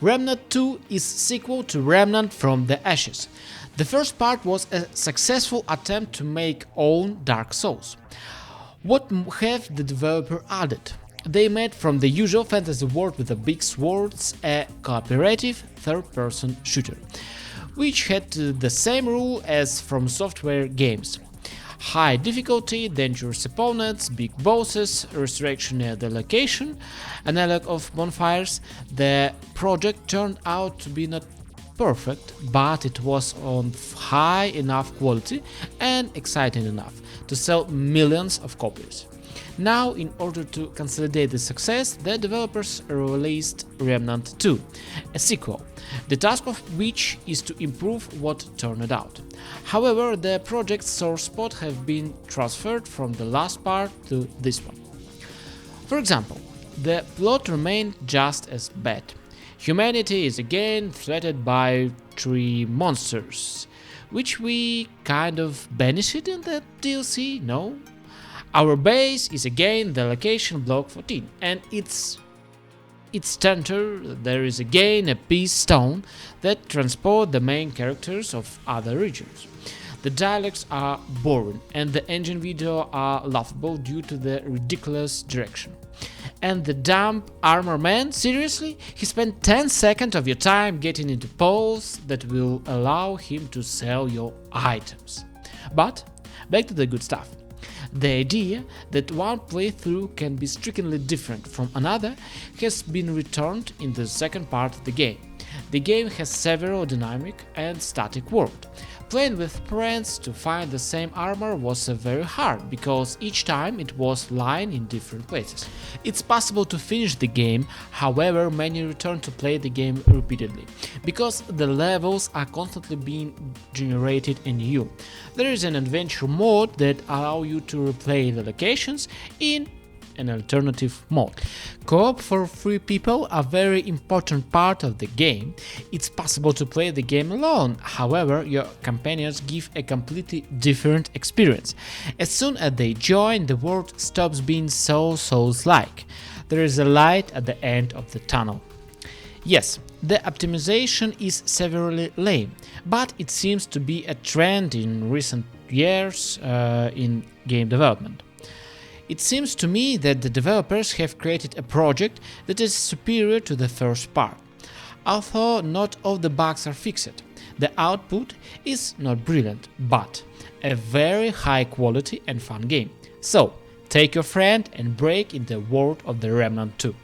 Remnant II is sequel to Remnant from the Ashes. The first part was a successful attempt to make own Dark Souls. What have the developer added? They made from the usual fantasy world with the big swords a cooperative third-person shooter, which had the same rule as from Software games. High difficulty, dangerous opponents, big bosses, resurrection near the location, analog of bonfires. The project turned out to be not perfect, but it was on high enough quality and exciting enough to sell millions of copies. Now, in order to consolidate the success, the developers released Remnant II, a sequel, the task of which is to improve what turned out. However, the project's source code have been transferred from the last part to this one. For example, the plot remained just as bad. Humanity is again threatened by three monsters, which we kind of banished in the DLC, no? Our base is again the location block 14, and its center there is again a peace stone that transport the main characters of other regions. The dialogues are boring and the engine video are laughable due to the ridiculous direction. And the dumb armor man, seriously? He spent 10 seconds of your time getting into pose that will allow him to sell your items. But back to the good stuff. The idea that one playthrough can be strikingly different from another has been returned in the second part of the game. The game has several dynamic and static worlds. Playing with friends to find the same armor was very hard, because each time it was lying in different places. It's possible to finish the game, however many return to play the game repeatedly, because the levels are constantly being generated anew. There is an adventure mode that allows you to replay the locations in an alternative mode. Co-op for 3 people are a very important part of the game. It's possible to play the game alone, however, your companions give a completely different experience. As soon as they join, the world stops being so Souls-like. There is a light at the end of the tunnel. Yes, the optimization is severely lame, but it seems to be a trend in recent years in game development. It seems to me that the developers have created a project that is superior to the first part. Although not all the bugs are fixed, the output is not brilliant, but a very high quality and fun game. So, take your friend and break in the world of the Remnant II.